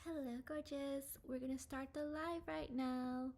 Hello, gorgeous. We're gonna start the live right now.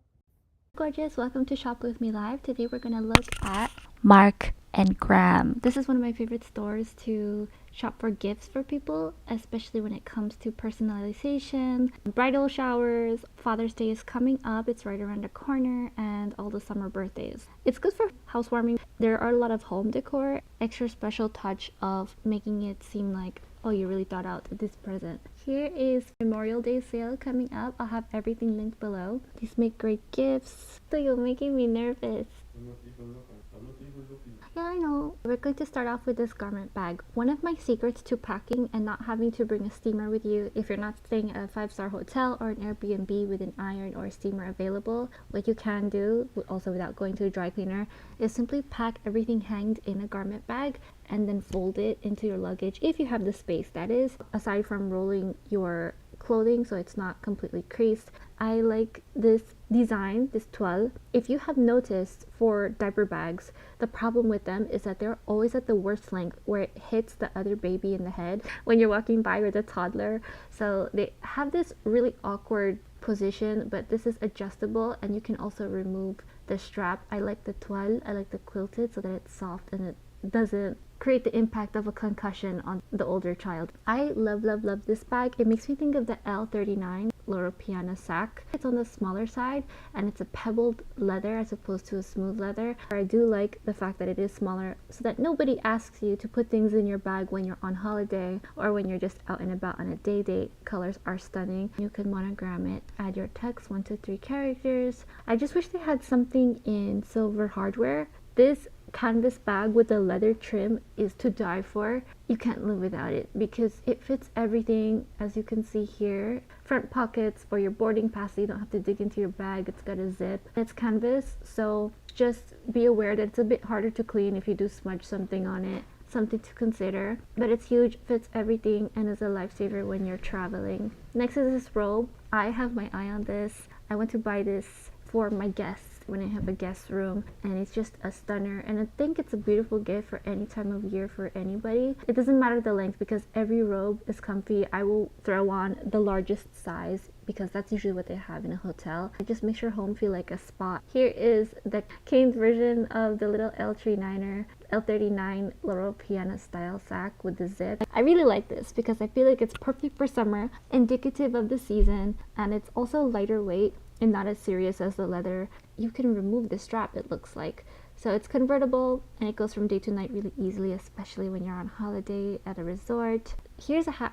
Gorgeous, welcome to Shop With Me Live. Today we're gonna look at Mark and Graham. This is one of my favorite stores to shop for gifts for people, especially when it comes to personalization, bridal showers. Father's Day is coming up, it's right around the corner, and all the summer birthdays. It's good for housewarming. There are a lot of home decor, extra special touch of making it seem like, oh, you really thought out this present. Here is Memorial Day sale coming up. I'll have everything linked below. These make great gifts. So you're making me nervous. Yeah, I know. We're going to start off with this garment bag. One of my secrets to packing and not having to bring a steamer with you if you're not staying at a 5-star hotel or an Airbnb with an iron or steamer available, what you can do, also without going to a dry cleaner, is simply pack everything hanged in a garment bag and then fold it into your luggage if you have the space, that is, aside from rolling your clothing so it's not completely creased. I like this design, this toile. If you have noticed for diaper bags, the problem with them is that they're always at the worst length where it hits the other baby in the head when you're walking by with a toddler. So they have this really awkward position, but this is adjustable and you can also remove the strap. I like the toile, I like the quilted so that it's soft and it doesn't create the impact of a concussion on the older child. I love this bag. It makes me think of the L39 Loro Piana sack. It's on the smaller side and it's a pebbled leather as opposed to a smooth leather. I do like the fact that it is smaller so that nobody asks you to put things in your bag when you're on holiday or when you're just out and about on a day date. Colors are stunning. You can monogram it, add your text, 1 to 3 characters. I just wish they had something in silver hardware. This canvas bag with the leather trim is to die for. You can't live without it because it fits everything, as you can see here. Front pockets for your boarding pass so you don't have to dig into your bag. It's got a zip. It's canvas, so just be aware that it's a bit harder to clean if you do smudge something on it. Something to consider, but it's huge, fits everything, and is a lifesaver when you're traveling. Next is this robe. I have my eye on this. I went to buy this for my guests when I have a guest room, and it's just a stunner, and I think it's a beautiful gift for any time of year for anybody. It doesn't matter the length because every robe is comfy. I will throw on the largest size because that's usually what they have in a hotel. It just makes your home feel like a spa. Here is the Kane's version of the little L39 Loro Piana style sack with the zip. I really like this because I feel like it's perfect for summer, indicative of the season, and it's also lighter weight and not as serious as the leather. You can remove the strap, it looks like. So it's convertible and it goes from day to night really easily, especially when you're on holiday at a resort. Here's a hat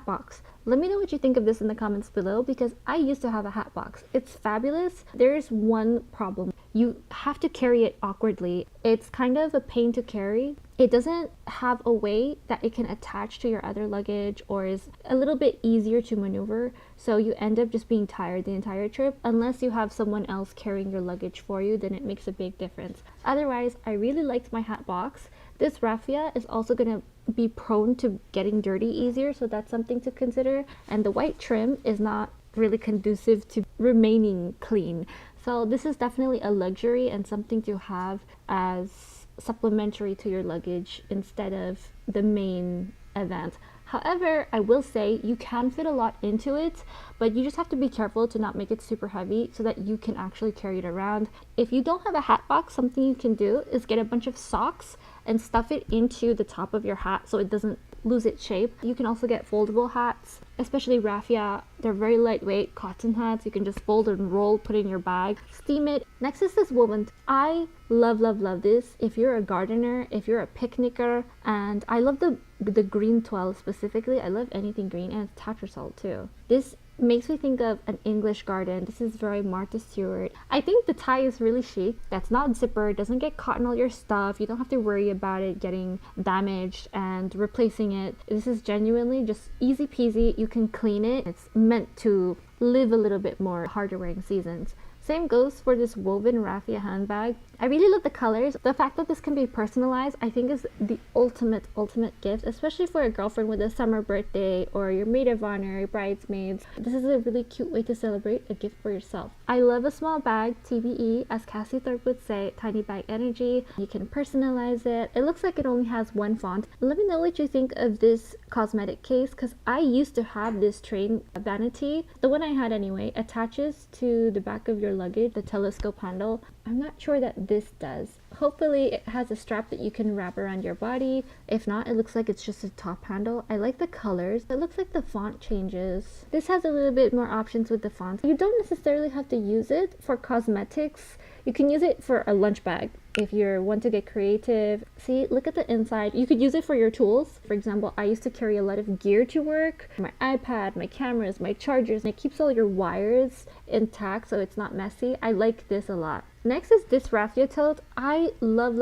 box. Let me know what you think of this in the comments below because I used to have a hat box. It's fabulous. There's one problem. You have to carry it awkwardly. It's kind of a pain to carry. It doesn't have a way that it can attach to your other luggage or is a little bit easier to maneuver. So you end up just being tired the entire trip. Unless you have someone else carrying your luggage for you, then it makes a big difference. Otherwise, I really liked my hat box. This raffia is also going to be prone to getting dirty easier, so that's something to consider. And the white trim is not really conducive to remaining clean. So this is definitely a luxury and something to have as supplementary to your luggage instead of the main event. However, I will say you can fit a lot into it, but you just have to be careful to not make it super heavy so that you can actually carry it around. If you don't have a hat box, something you can do is get a bunch of socks and stuff it into the top of your hat so it doesn't lose its shape. You can also get foldable hats, especially raffia. They're very lightweight cotton hats. You can just fold and roll, put it in your bag, steam it. Next is this woven. I love this. If you're a gardener, if you're a picnicker, and I love the green toile specifically. I love anything green, and it's Tattersall too. This makes me think of an English garden. This is very Martha Stewart. I think the tie is really chic. That's not zipper, doesn't get caught in all your stuff. You don't have to worry about it getting damaged and replacing it. This is genuinely just easy peasy. You can clean it. It's meant to live a little bit more harder wearing seasons. Same goes for this woven raffia handbag. I really love the colors. The fact that this can be personalized, I think, is the ultimate gift, especially for a girlfriend with a summer birthday or your maid of honor, bridesmaids. This is a really cute way to celebrate a gift for yourself. I love a small bag, TBE, as Cassie Thorpe would say, tiny bag energy. You can personalize it. It looks like it only has one font. Let me know what you think of this cosmetic case, because I used to have this train vanity. The one I had anyway attaches to the back of your luggage, the telescope handle. I'm not sure that this does. Hopefully it has a strap that you can wrap around your body. If not, it looks like it's just a top handle. I like the colors. It looks like the font changes. This has a little bit more options with the font. You don't necessarily have to use it for cosmetics. You can use it for a lunch bag if you want to get creative. See, look at the inside. You could use it for your tools. For example, I used to carry a lot of gear to work, my iPad, my cameras, my chargers, and it keeps all your wires intact so it's not messy. I like this a lot. Next is this raffia tote. I love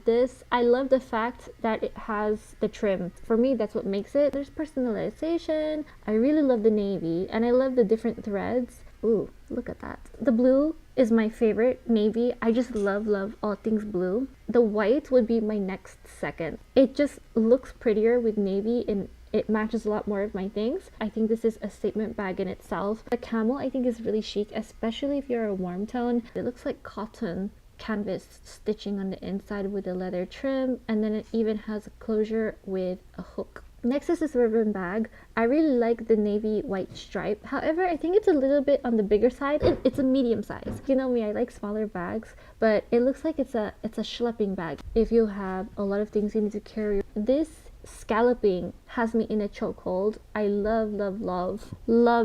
this. I love the fact that it has the trim. For me, that's what makes it. There's personalization. I really love the navy, and I love the different threads. Ooh, look at that. The blue is my favorite navy. I just love all things blue. The white would be my next second. It just looks prettier with navy, and it matches a lot more of my things. I think this is a statement bag in itself. The camel I think is really chic, especially if you're a warm tone. It looks like cotton canvas stitching on the inside with a leather trim, and then it even has a closure with a hook. Next is this ribbon bag. I really like the navy white stripe. However, I think it's a little bit on the bigger side. It's a medium size. You know me, I like smaller bags, but it looks like it's a schlepping bag if you have a lot of things you need to carry. This scalloping has me in a chokehold. I love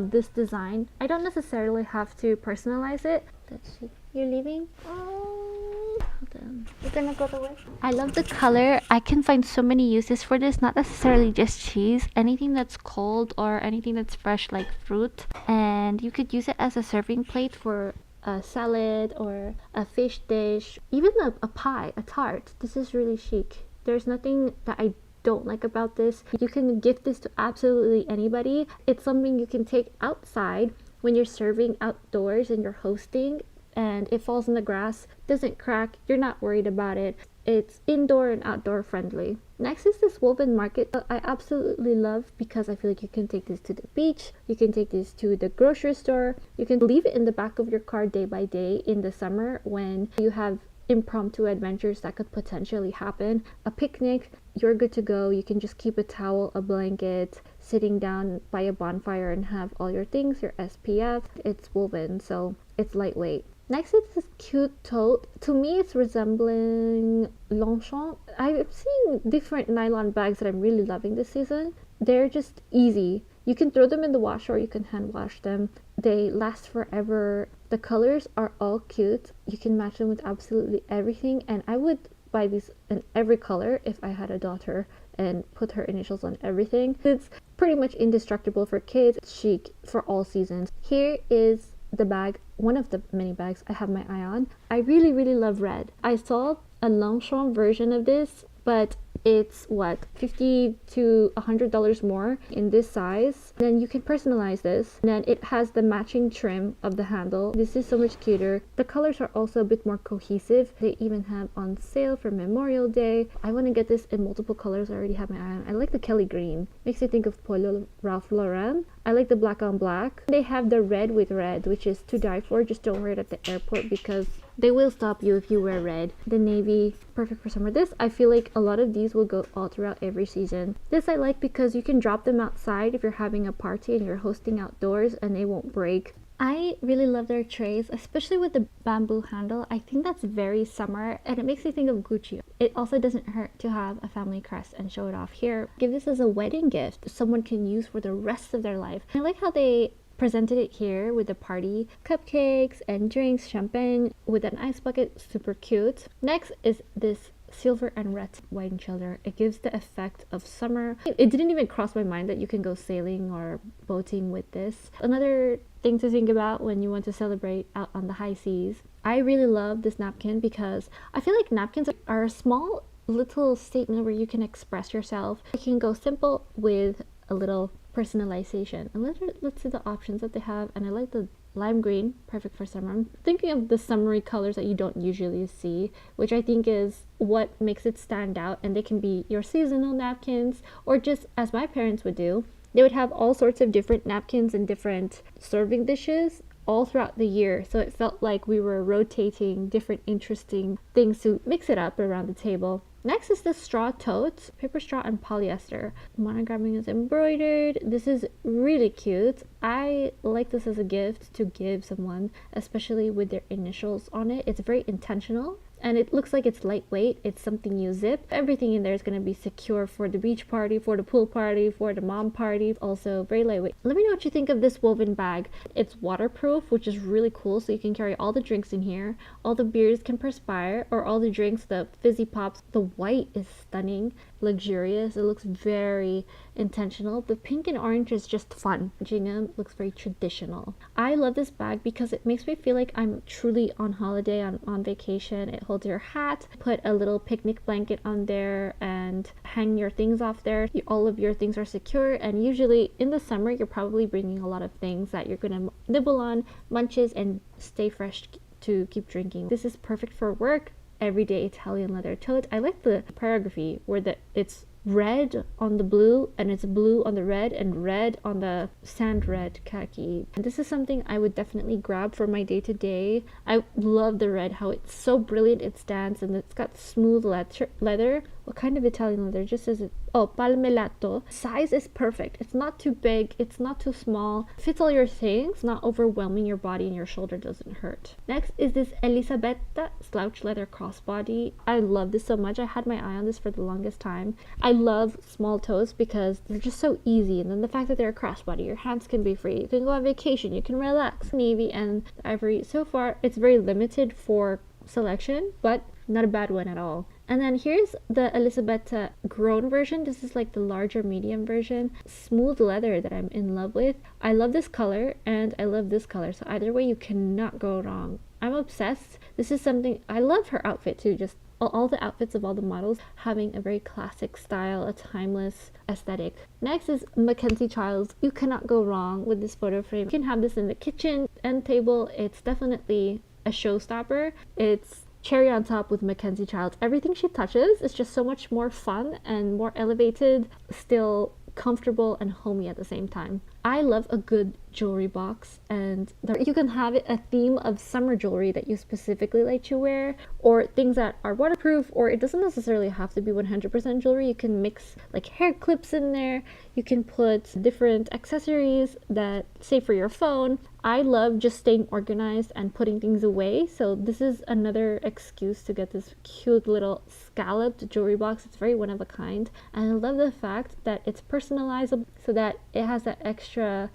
this design. I don't necessarily have to personalize it. Let's see. You're leaving? Oh, hold on. You're gonna go the way? I love the color. I can find so many uses for this, not necessarily just cheese. Anything that's cold or anything that's fresh like fruit. And you could use it as a serving plate for a salad or a fish dish, even a pie, a tart. This is really chic. There's nothing that I don't like about this. You can gift this to absolutely anybody. It's something you can take outside when you're serving outdoors and you're hosting, and it falls in the grass, doesn't crack, you're not worried about it. It's indoor and outdoor friendly. Next is this woven market that I absolutely love, because I feel like you can take this to the beach, you can take this to the grocery store, you can leave it in the back of your car day by day in the summer when you have impromptu adventures that could potentially happen. A picnic, you're good to go. You can just keep a towel, a blanket, sitting down by a bonfire and have all your things, your SPF. It's woven, so it's lightweight. Next is this cute tote. To me, it's resembling Longchamp. I've seen different nylon bags that I'm really loving this season. They're just easy. You can throw them in the washer or you can hand wash them. They last forever. The colors are all cute. You can match them with absolutely everything, and I would buy these in every color if I had a daughter and put her initials on everything. It's pretty much indestructible for kids, chic for all seasons. Here is the bag, one of the many bags I have my eye on. I really love red. I saw a Longchamp version of this, but it's what, $50 to $100 more in this size. Then you can personalize this. And then it has the matching trim of the handle. This is so much cuter. The colors are also a bit more cohesive. They even have on sale for Memorial Day. I want to get this in multiple colors. I already have my eye on. I like the Kelly green. Makes me think of Polo Ralph Lauren. I like the black on black. They have the red with red, which is to die for. Just don't wear it at the airport because they will stop you if you wear red. The navy, perfect for summer. This, I feel like a lot of these will go all throughout every season. This I like because you can drop them outside if you're having a party and you're hosting outdoors and they won't break. I really love their trays, especially with the bamboo handle. I think that's very summer and it makes me think of Gucci. It also doesn't hurt to have a family crest and show it off here. Give this as a wedding gift someone can use for the rest of their life. I like how they presented it here with the party cupcakes and drinks, champagne with an ice bucket, super cute. Next is this silver and red wine chiller. It gives the effect of summer. It didn't even cross my mind that you can go sailing or boating with this. Another thing to think about when you want to celebrate out on the high seas. I really love this napkin because I feel like napkins are a small little statement where you can express yourself. You can go simple with a little personalization. And let's see the options that they have, and I like the lime green, perfect for summer. I'm thinking of the summery colors that you don't usually see, which I think is what makes it stand out. And they can be your seasonal napkins, or just as my parents would do, they would have all sorts of different napkins and different serving dishes all throughout the year. So it felt like we were rotating different interesting things to mix it up around the table. Next is the straw tote, paper straw and polyester. Monogramming is embroidered. This is really cute. I like this as a gift to give someone, especially with their initials on it. It's very intentional. And it looks like it's lightweight. It's something you zip. Everything in there is going to be secure for the beach party, for the pool party, for the mom party. Also very lightweight. Let me know what you think of this woven bag. It's waterproof, which is really cool. So you can carry all the drinks in here. All the beers can perspire, or all the drinks, the fizzy pops. The white is stunning, luxurious. It looks very intentional. The pink and orange is just fun. Gingham looks very traditional. I love this bag because it makes me feel like I'm truly on holiday, on vacation. It holds your hat, put a little picnic blanket on there, and hang your things off there. All of your things are secure, and usually in the summer you're probably bringing a lot of things that you're gonna nibble on, munches, and stay fresh to keep drinking. This is perfect for work. Everyday Italian leather tote. I like the paragraphy where it's red on the blue, and it's blue on the red, and red on the sand red khaki. And this is something I would definitely grab for my day-to-day. I love the red, how it's so brilliant. It stands, and it's got smooth leather. What kind of Italian leather? Just as it, oh, palmelato. Size is perfect. It's not too big, it's not too small. Fits all your things, not overwhelming your body, and your shoulder doesn't hurt. Next is this Elisabetta slouch leather crossbody. I love this so much. I had my eye on this for the longest time. I love small toes because they're just so easy, and then the fact that they're a crossbody, your hands can be free. You can go on vacation, you can relax. Navy and ivory. So far, it's very limited for selection, but not a bad one at all. And then here's the Elisabetta grown version. This is like the larger medium version. Smooth leather that I'm in love with. I love this color, and I love this color. So either way, you cannot go wrong. I'm obsessed. This is something, I love her outfit too. Just all the outfits of all the models having a very classic style, a timeless aesthetic. Next is Mackenzie Childs. You cannot go wrong with this photo frame. You can have this in the kitchen, end table. It's definitely a showstopper. It's cherry on top with Mackenzie Childs. Everything she touches is just so much more fun and more elevated, still comfortable and homey at the same time. I love a good jewelry box, and you can have it a theme of summer jewelry that you specifically like to wear, or things that are waterproof, or it doesn't necessarily have to be 100% jewelry. You can mix like hair clips in there. You can put different accessories that, say, for your phone. I love just staying organized and putting things away, so this is another excuse to get this cute little scalloped jewelry box. It's very one of a kind, and I love the fact that it's personalizable, so that it has that extra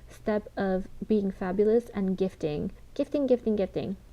step of being fabulous and gifting.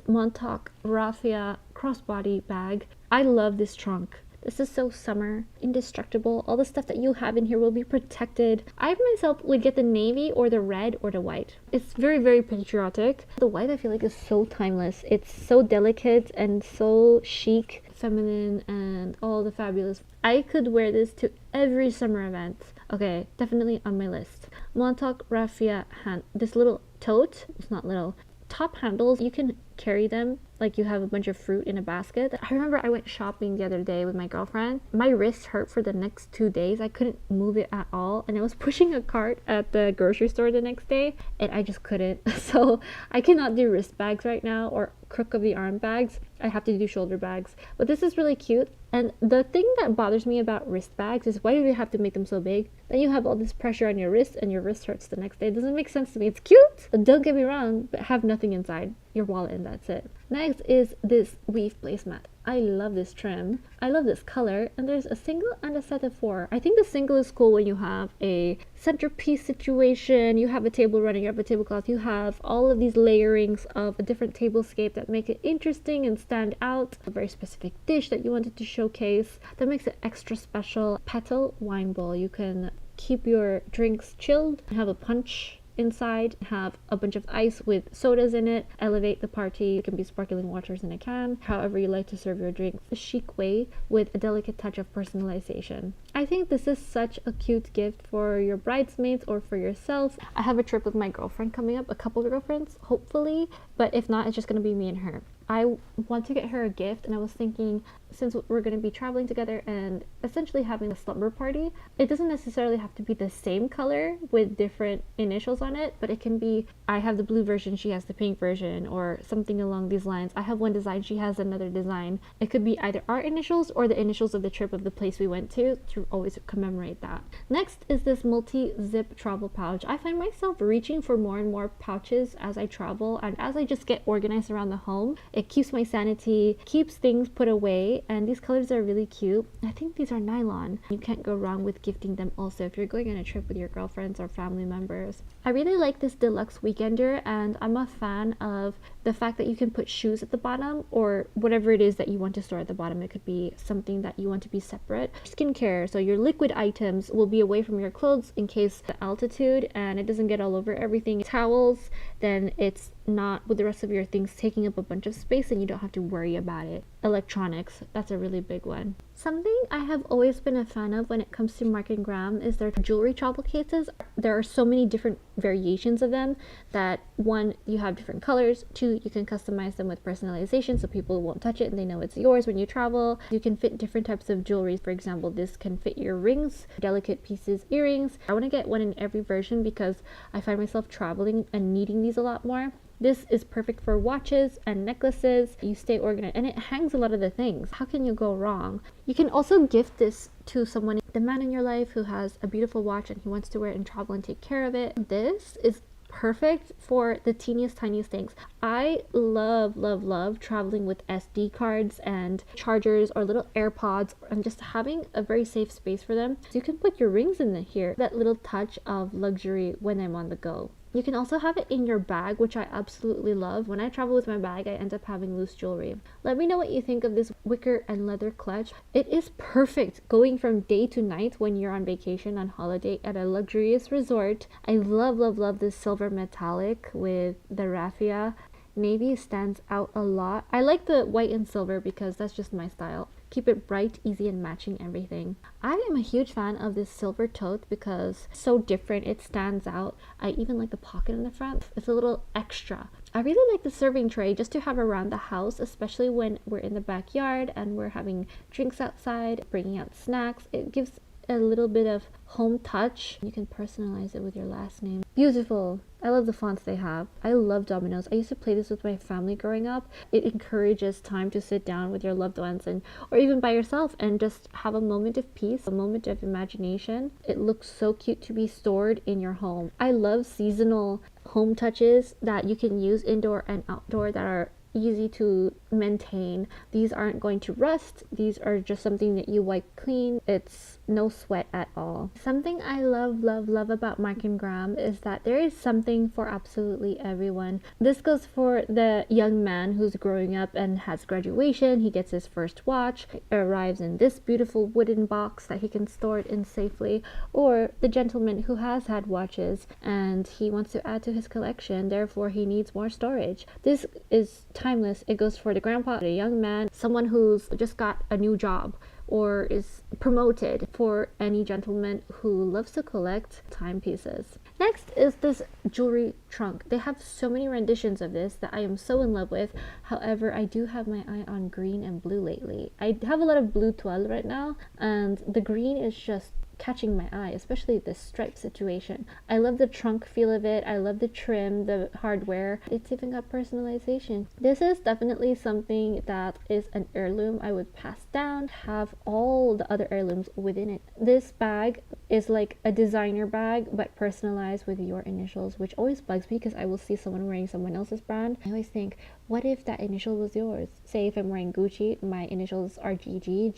Montauk Raffia crossbody bag. I love this trunk. This is so summer, indestructible. All the stuff that you have in here will be protected. I myself would get the navy or the red or the white. It's very, very patriotic. The white I feel like is so timeless. It's so delicate and so chic, feminine, and all the fabulous. I could wear this to every summer event. Okay, definitely on my list. Montauk Raffia hand. This little tote, it's not little, top handles, you can carry them like you have a bunch of fruit in a basket. I remember I went shopping the other day with my girlfriend. My wrist hurt for the next 2 days. I couldn't move it at all, and I was pushing a cart at the grocery store the next day, and I just couldn't. So I cannot do wrist bags right now, or crook of the arm bags. I have to do shoulder bags. But this is really cute. And the thing that bothers me about wrist bags is, why do they have to make them so big? Then you have all this pressure on your wrist, and your wrist hurts the next day. It doesn't make sense to me. It's cute, but don't get me wrong, but have nothing inside, your wallet, and that's it. Next is this weave placemat. I love this trim. I love this color, and there's a single and a set of 4. I think the single is cool when you have a centerpiece situation, you have a table runner, you have a tablecloth, you have all of these layerings of a different tablescape that make it interesting and stand out. A very specific dish that you wanted to showcase that makes it extra special. Petal wine bowl. You can keep your drinks chilled and have a punch inside, have a bunch of ice with sodas in it, elevate the party. It can be sparkling waters in a can, however you like to serve your drink, a chic way with a delicate touch of personalization. I think this is such a cute gift for your bridesmaids or for yourself. I have a trip with my girlfriend coming up, a couple girlfriends, hopefully, but if not, it's just gonna be me and her. I want to get her a gift, and I was thinking, since we're going to be traveling together and essentially having a slumber party, it doesn't necessarily have to be the same color with different initials on it, but it can be, I have the blue version, she has the pink version, or something along these lines. I have one design, she has another design. It could be either our initials or the initials of the trip of the place we went to always commemorate that. Next is this multi-zip travel pouch. I find myself reaching for more and more pouches as I travel, and as I just get organized around the home. It keeps my sanity, keeps things put away, and these colors are really cute. I think these are nylon. You can't go wrong with gifting them also if you're going on a trip with your girlfriends or family members. I really like this deluxe weekender, and I'm a fan of the fact that you can put shoes at the bottom or whatever it is that you want to store at the bottom. It could be something that you want to be separate. Skincare, so your liquid items will be away from your clothes in case the altitude and it doesn't get all over everything. Towels, then it's not with the rest of your things taking up a bunch of space and you don't have to worry about it. Electronics, that's a really big one. Something I have always been a fan of when it comes to Mark and Graham is their jewelry travel cases. There are so many different variations of them that, one, you have different colors, two, you can customize them with personalization so people won't touch it and they know it's yours when you travel. You can fit different types of jewelry. For example, this can fit your rings, delicate pieces, earrings. I want to get one in every version because I find myself traveling and needing these a lot more. This is perfect for watches and necklaces. You stay organized and it hangs a lot of the things. How can you go wrong? You can also gift this to someone, the man in your life who has a beautiful watch and he wants to wear it and travel and take care of it. This is perfect for the teeniest, tiniest things. I love traveling with SD cards and chargers or little AirPods and just having a very safe space for them. So you can put your rings in here. That little touch of luxury when I'm on the go. You can also have it in your bag, which I absolutely love. When I travel with my bag, I end up having loose jewelry. Let me know what you think of this wicker and leather clutch. It is perfect going from day to night when you're on vacation, on holiday at a luxurious resort. I love this silver metallic with the raffia. Navy stands out a lot. I like the white and silver because that's just my style. Keep it bright, easy, and matching everything. I am a huge fan of this silver tote because it's so different. It stands out. I even like the pocket in the front. It's a little extra. I really like the serving tray just to have around the house, especially when we're in the backyard and we're having drinks outside, bringing out snacks. It gives a little bit of home touch. You can personalize it with your last name. Beautiful. I love the fonts they have. I love dominoes. I used to play this with my family growing up. It encourages time to sit down with your loved ones and or even by yourself and just have a moment of peace, a moment of imagination. It looks so cute to be stored in your home. I love seasonal home touches that you can use indoor and outdoor that are easy to maintain. These aren't going to rust. These are just something that you wipe clean. It's no sweat at all. Something I love about Mark and Graham is that there is something for absolutely everyone. This goes for the young man who's growing up and has graduation. He gets his first watch. It arrives in this beautiful wooden box that he can store it in safely. Or the gentleman who has had watches and he wants to add to his collection, therefore he needs more storage. This is timeless. It goes for the grandpa, the young man, someone who's just got a new job or is promoted, for any gentleman who loves to collect timepieces. Next is this jewelry trunk. They have so many renditions of this that I am so in love with. However, I do have my eye on green and blue lately. I have a lot of blue toile right now, and the green is just catching my eye, especially this stripe situation. I love the trunk feel of it. I love the trim, the hardware. It's even got personalization. This is definitely something that is an heirloom I would pass down, have all the other heirlooms within it. This bag is like a designer bag but personalized with your initials, which always bugs me because I will see someone wearing someone else's brand. I always think, what if that initial was yours? Say if I'm wearing Gucci, my initials are GG,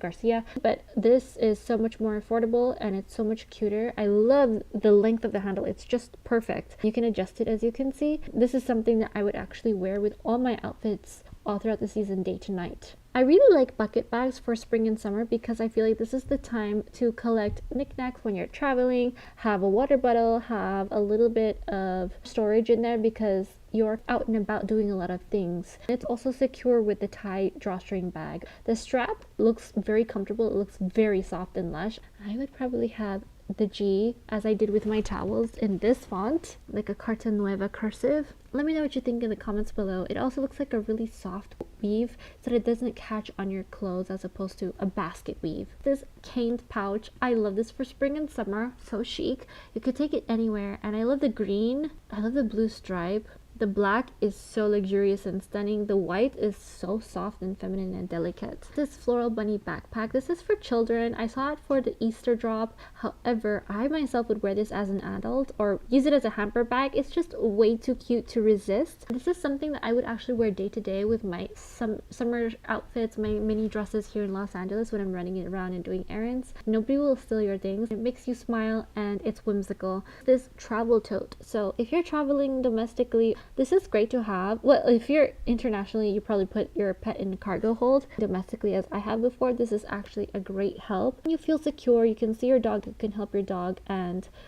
Garcia. But this is so much more affordable and it's so much cuter. I love the length of the handle. It's just perfect. You can adjust it, as you can see. This is something that I would actually wear with all my outfits all throughout the season, day to night. I really like bucket bags for spring and summer because I feel like this is the time to collect knickknacks when you're traveling, have a water bottle, have a little bit of storage in there because you're out and about doing a lot of things. It's also secure with the tie drawstring bag. The strap looks very comfortable, it looks very soft and lush. I would probably have the G, as I did with my towels, in this font, like a Carta Nueva cursive. Let me know what you think in the comments below. It also looks like a really soft weave so that it doesn't catch on your clothes as opposed to a basket weave. This caned pouch, I love this for spring and summer, so chic. You could take it anywhere, and I love the green, I love the blue stripe. The black is so luxurious and stunning. The white is so soft and feminine and delicate. This floral bunny backpack, this is for children. I saw it for the Easter drop. However, I myself would wear this as an adult or use it as a hamper bag. It's just way too cute to resist. This is something that I would actually wear day to day with my summer outfits, my mini dresses here in Los Angeles when I'm running it around and doing errands. Nobody will steal your things. It makes you smile and it's whimsical. This travel tote. So if you're traveling domestically, this is great to have. Well, if you're internationally, you probably put your pet in a cargo hold. Domestically, as I have before, this is actually a great help. You feel secure, you can see your dog, you can help your dog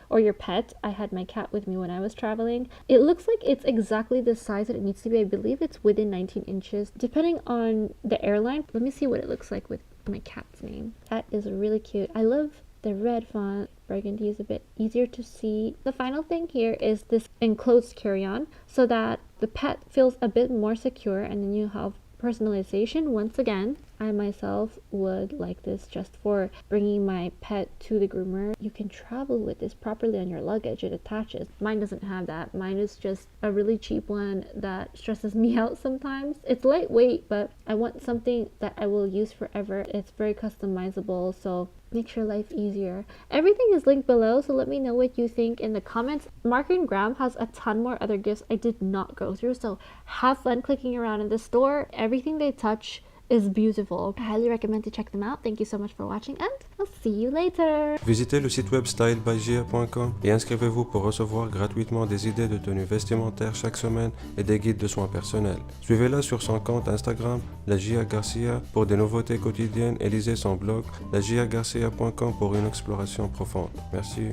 or your pet. I had my cat with me when I was traveling. It looks like it's exactly the size that it needs to be. I believe it's within 19 inches, depending on the airline. Let me see what it looks like with my cat's name. That is really cute. I love the red font. Burgundy is a bit easier to see. The final thing here is this enclosed carry-on so that the pet feels a bit more secure, and then you have personalization. Once again, I myself would like this just for bringing my pet to the groomer. You can travel with this properly on your luggage. It attaches. Mine doesn't have that. Mine is just a really cheap one that stresses me out sometimes. It's lightweight, but I want something that I will use forever. It's very customizable, so makes your life easier. Everything is linked below, so let me know what you think in the comments. Mark & Graham has a ton more other gifts I did not go through, so have fun clicking around in the store. Everything they touch is beautiful. I highly recommend to check them out. Thank you so much for watching, and I'll see you later. Visitez le site web stylebygia.com et inscrivez-vous pour recevoir gratuitement des idées de tenues vestimentaires chaque semaine et des guides de soins personnels. Suivez-la sur son compte Instagram, la Gia Garcia, pour des nouveautés quotidiennes et lisez son blog, lagiagarcia.com, pour une exploration profonde. Merci.